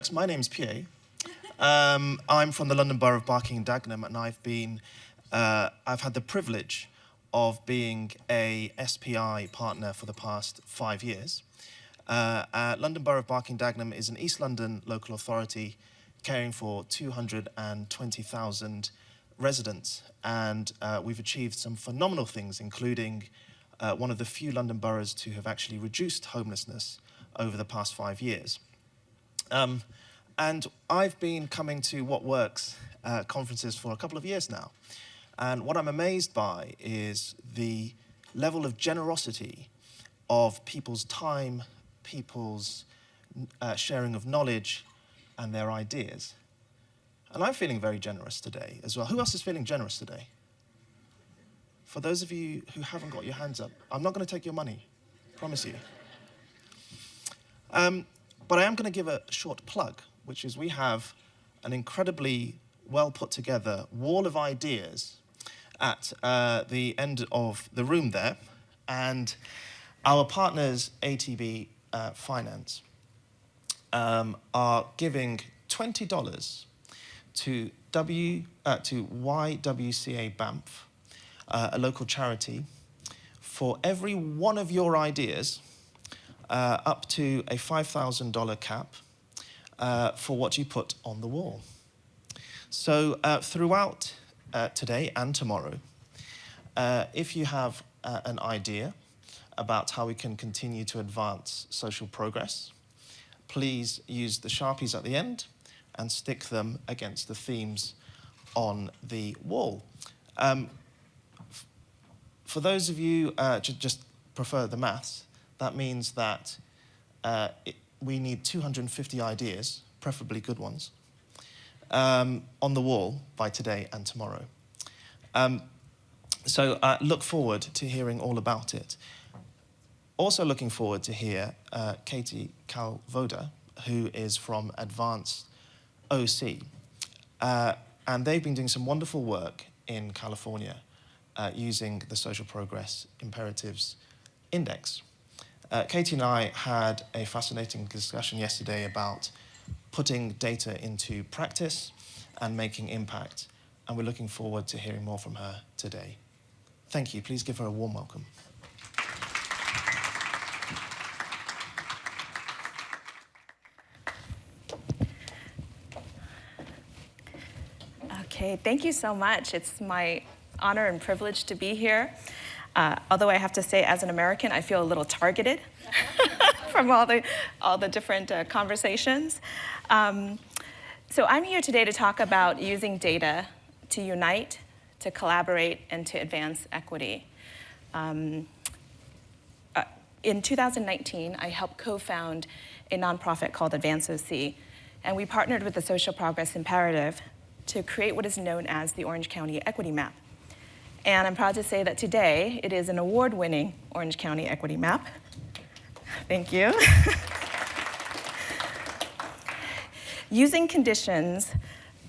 My name's Pierre. I'm from the London Borough of Barking and Dagenham, and I've had the privilege of being a SPI partner for the past 5 years. London Borough of Barking and Dagenham is an East London local authority caring for 220,000 residents, and we've achieved some phenomenal things, including one of the few London boroughs to have actually reduced homelessness over the past 5 years. And I've been coming to What Works conferences for a couple of years now. And what I'm amazed by is the level of generosity of people's time, people's sharing of knowledge and their ideas. And I'm feeling very generous today as well. Who else is feeling generous today? For those of you who haven't got your hands up, I'm not going to take your money, promise you. But I am going to give a short plug, which is we have an incredibly well put together wall of ideas at the end of the room there. And our partners, ATB Finance, are giving $20 to YWCA Banff, a local charity, for every one of your ideas, up to a $5,000 cap for what you put on the wall. So throughout today and tomorrow, if you have an idea about how we can continue to advance social progress, please use the Sharpies at the end and stick them against the themes on the wall. For those of you just prefer the maths, that means that we need 250 ideas, preferably good ones, on the wall by today and tomorrow. So look forward to hearing all about it. Also looking forward to hear Katie Kalvoda, who is from Advanced OC. And they've been doing some wonderful work in California using the Social Progress Imperatives Index. Katie and I had a fascinating discussion yesterday about putting data into practice and making impact, and we're looking forward to hearing more from her today. Thank you. Please give her a warm welcome. Okay, thank you so much. It's my honor and privilege to be here. Although I have to say, as an American, I feel a little targeted from all the different conversations. So I'm here today to talk about using data to unite, to collaborate, and to advance equity. In 2019, I helped co-found a nonprofit called Advance OC, and we partnered with the Social Progress Imperative to create what is known as the Orange County Equity Map. And I'm proud to say that today it is an award-winning Orange County Equity Map. Thank you. Using conditions,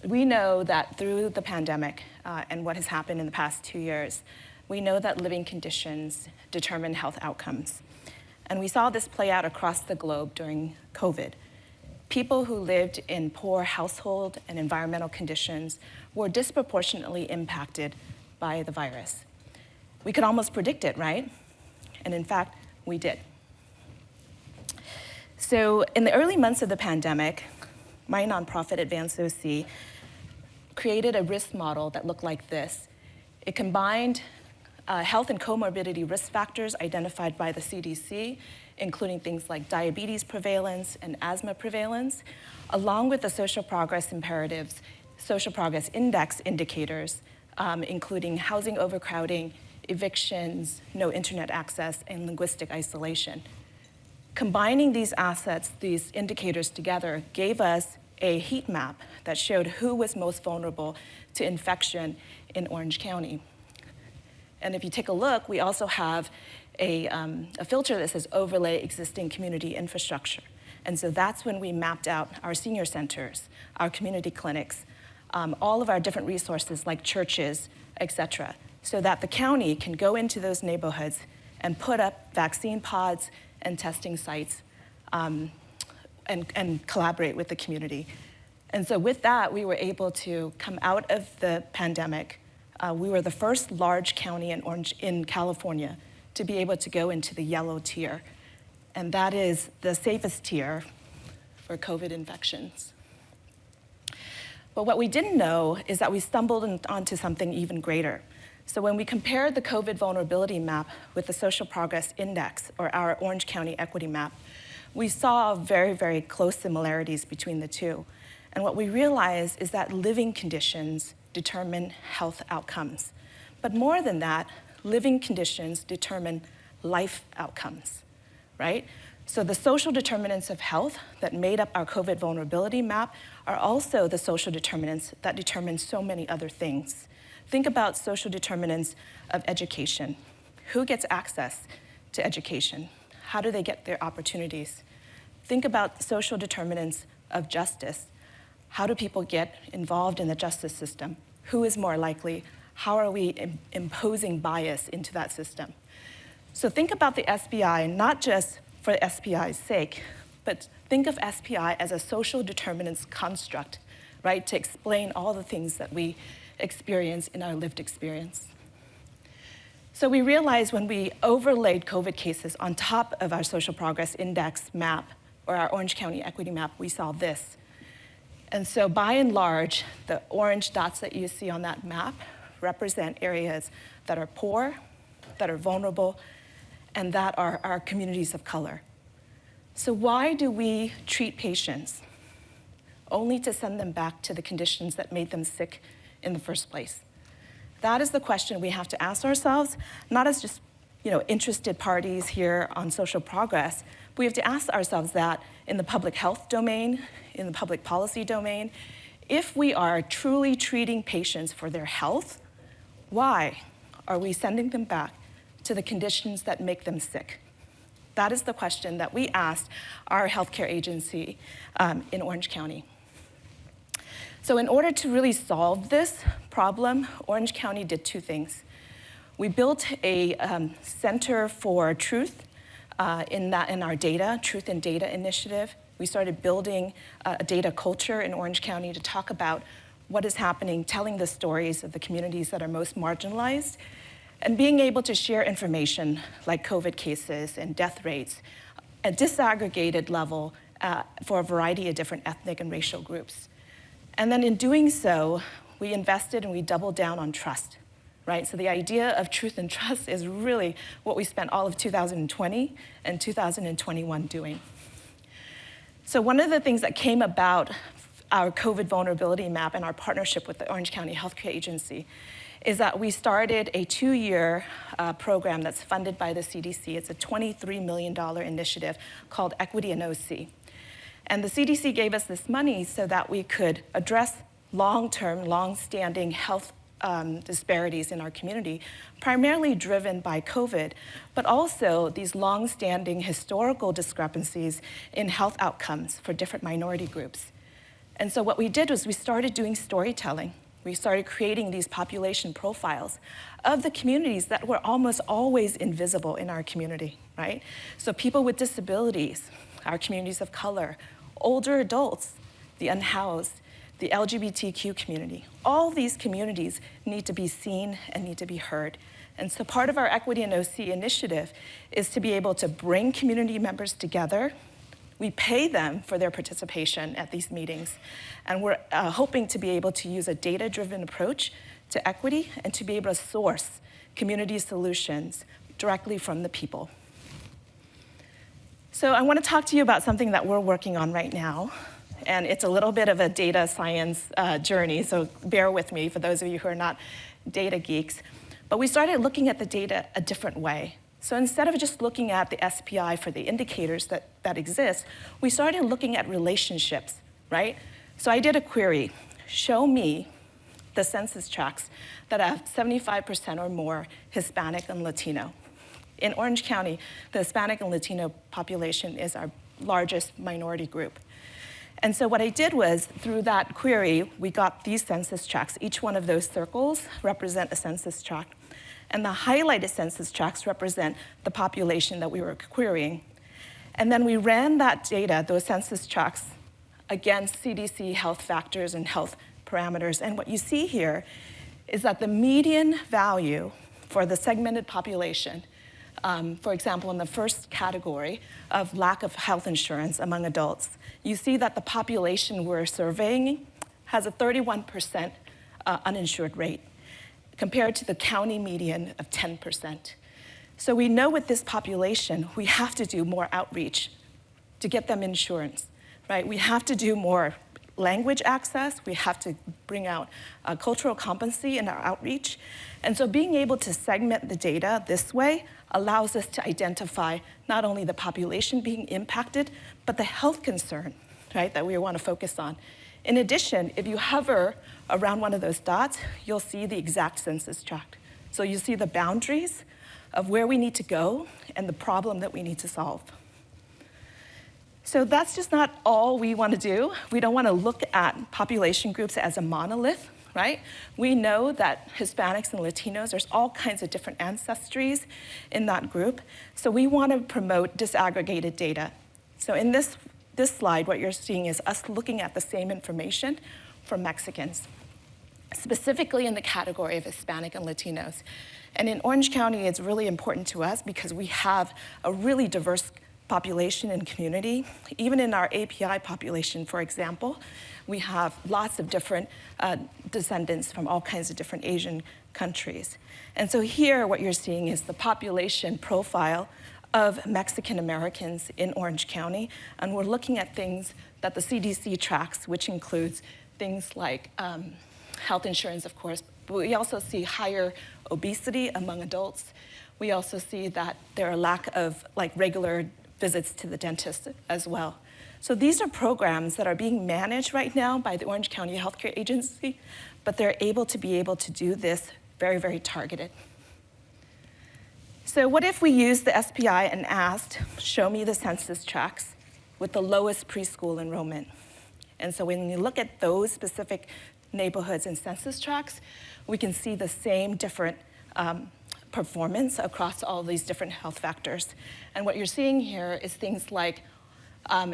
we know that through the pandemic and what has happened in the past 2 years, we know that living conditions determine health outcomes. And we saw this play out across the globe during COVID. People who lived in poor household and environmental conditions were disproportionately impacted by the virus. We could almost predict it, right? And in fact, we did. So in the early months of the pandemic, my nonprofit, Advance OC, created a risk model that looked like this. It combined health and comorbidity risk factors identified by the CDC, including things like diabetes prevalence and asthma prevalence, along with the Social Progress Imperatives, Social Progress Index indicators, including housing overcrowding, evictions, no internet access, and linguistic isolation. Combining these assets, these indicators together, gave us a heat map that showed who was most vulnerable to infection in Orange County. And if you take a look, we also have a filter that says overlay existing community infrastructure. And so that's when we mapped out our senior centers, our community clinics, all of our different resources like churches, et cetera, so that the county can go into those neighborhoods and put up vaccine pods and testing sites and collaborate with the community. And so with that, we were able to come out of the pandemic. We were the first large county in California to be able to go into the yellow tier. And that is the safest tier for COVID infections. But what we didn't know is that we stumbled onto something even greater. So when we compared the COVID vulnerability map with the Social Progress Index, or our Orange County Equity Map, we saw very, very close similarities between the two. And what we realized is that living conditions determine health outcomes. But more than that, living conditions determine life outcomes, right? So the social determinants of health that made up our COVID vulnerability map are also the social determinants that determine so many other things. Think about social determinants of education. Who gets access to education? How do they get their opportunities? Think about social determinants of justice. How do people get involved in the justice system? Who is more likely? How are we imposing bias into that system? So think about the SPI, not just for the SPI's sake, but think of SPI as a social determinants construct, right, to explain all the things that we experience in our lived experience. So we realized when we overlaid COVID cases on top of our Social Progress Index map, or our Orange County Equity Map, we saw this. And so by and large, the orange dots that you see on that map represent areas that are poor, that are vulnerable, and that are our communities of color. So why do we treat patients only to send them back to the conditions that made them sick in the first place? That is the question we have to ask ourselves, not as just interested parties here on social progress. We have to ask ourselves that in the public health domain, in the public policy domain, if we are truly treating patients for their health, why are we sending them back to the conditions that make them sick? That is the question that we asked our healthcare agency in Orange County. So in order to really solve this problem, Orange County did two things. We built a Center for Truth in our data, Truth in Data initiative. We started building a data culture in Orange County to talk about what is happening, telling the stories of the communities that are most marginalized, and being able to share information like COVID cases and death rates at disaggregated level for a variety of different ethnic and racial groups. And then in doing so, we invested and we doubled down on trust, right? So the idea of truth and trust is really what we spent all of 2020 and 2021 doing. So one of the things that came about our COVID vulnerability map and our partnership with the Orange County Healthcare Agency is that we started a 2-year program that's funded by the CDC. It's a $23 million initiative called Equity in OC. And the CDC gave us this money so that we could address long-term, long-standing health disparities in our community, primarily driven by COVID, but also these long-standing historical discrepancies in health outcomes for different minority groups. And so what we did was we started doing storytelling. We started creating these population profiles of the communities that were almost always invisible in our community, right? So people with disabilities, our communities of color, older adults, the unhoused, the LGBTQ community. All these communities need to be seen and need to be heard. And so part of our Equity in OC initiative is to be able to bring community members together. We pay them for their participation at these meetings. And we're hoping to be able to use a data-driven approach to equity and to be able to source community solutions directly from the people. So I want to talk to you about something that we're working on right now. And it's a little bit of a data science journey, so bear with me for those of you who are not data geeks. But we started looking at the data a different way. So instead of just looking at the SPI for the indicators that exist, we started looking at relationships, right? So I did a query, show me the census tracts that have 75% or more Hispanic and Latino. In Orange County, the Hispanic and Latino population is our largest minority group. And so what I did was, through that query, we got these census tracts. Each one of those circles represent a census tract. And the highlighted census tracts represent the population that we were querying. And then we ran that data, those census tracts, against CDC health factors and health parameters. And what you see here is that the median value for the segmented population, for example, in the first category of lack of health insurance among adults, you see that the population we're surveying has a 31% uninsured rate compared to the county median of 10%. So we know with this population, we have to do more outreach to get them insurance, right? We have to do more language access. We have to bring out cultural competency in our outreach. And so being able to segment the data this way allows us to identify not only the population being impacted, but the health concern, right, that we want to focus on. In addition, if you hover around one of those dots, you'll see the exact census tract. So you see the boundaries of where we need to go and the problem that we need to solve. So that's just not all we want to do. We don't want to look at population groups as a monolith, right? We know that Hispanics and Latinos, there's all kinds of different ancestries in that group. So we want to promote disaggregated data. So in this slide, what you're seeing is us looking at the same information for Mexicans, specifically in the category of Hispanic and Latinos. And in Orange County, it's really important to us because we have a really diverse population and community. Even in our API population, for example, we have lots of different descendants from all kinds of different Asian countries. And so here, what you're seeing is the population profile of Mexican Americans in Orange County. And we're looking at things that the CDC tracks, which includes things like health insurance, of course, but we also see higher obesity among adults. We also see that there are lack of regular visits to the dentist as well. So these are programs that are being managed right now by the Orange County Healthcare Agency, but they're able to do this very, very targeted. So what if we used the SPI and asked, show me the census tracts with the lowest preschool enrollment? And so when you look at those specific neighborhoods and census tracts, we can see the same different performance across all these different health factors. And what you're seeing here is things like,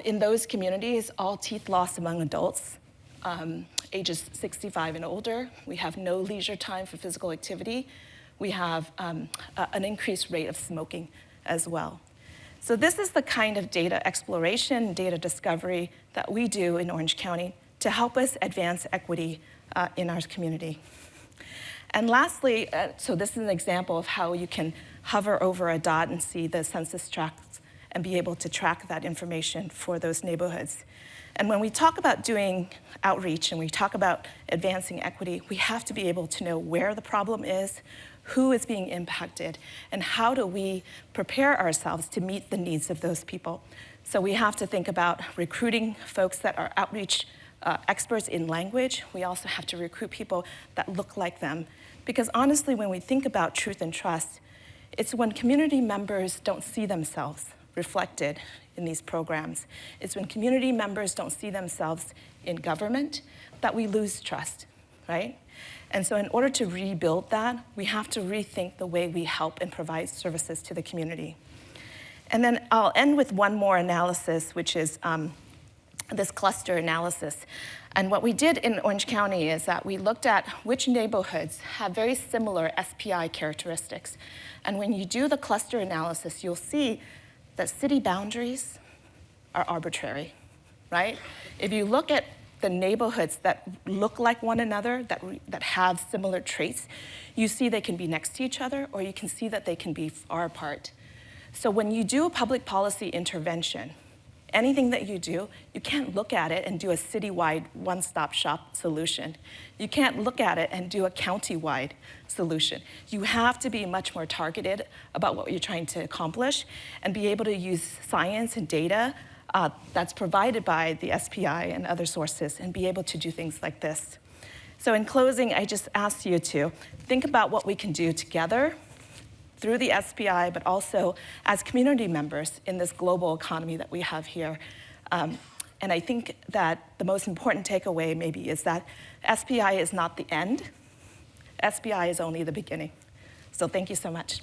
in those communities, all teeth loss among adults, ages 65 and older. We have no leisure time for physical activity. We have an increased rate of smoking as well. So this is the kind of data exploration, data discovery that we do in Orange County to help us advance equity in our community. And lastly, so this is an example of how you can hover over a dot and see the census tracts and be able to track that information for those neighborhoods. And when we talk about doing outreach and we talk about advancing equity, we have to be able to know where the problem is, who is being impacted, and how do we prepare ourselves to meet the needs of those people. So we have to think about recruiting folks that are outreach experts in language. We also have to recruit people that look like them. Because honestly, when we think about truth and trust, it's when community members don't see themselves reflected in these programs. It's when community members don't see themselves in government that we lose trust, right? And so in order to rebuild that, we have to rethink the way we help and provide services to the community. And then I'll end with one more analysis, which is this cluster analysis. And what we did in Orange County is that we looked at which neighborhoods have very similar SPI characteristics. And when you do the cluster analysis, you'll see that city boundaries are arbitrary, right? If you look at the neighborhoods that look like one another, that have similar traits, you see they can be next to each other, or you can see that they can be far apart. So when you do a public policy intervention, anything that you do, you can't look at it and do a citywide one-stop shop solution. You can't look at it and do a county-wide solution. You have to be much more targeted about what you're trying to accomplish and be able to use science and data that's provided by the SPI and other sources and be able to do things like this. So in closing, I just ask you to think about what we can do together through the SPI, but also as community members in this global economy that we have here. And I think that the most important takeaway maybe is that SPI is not the end. SPI is only the beginning. So thank you so much.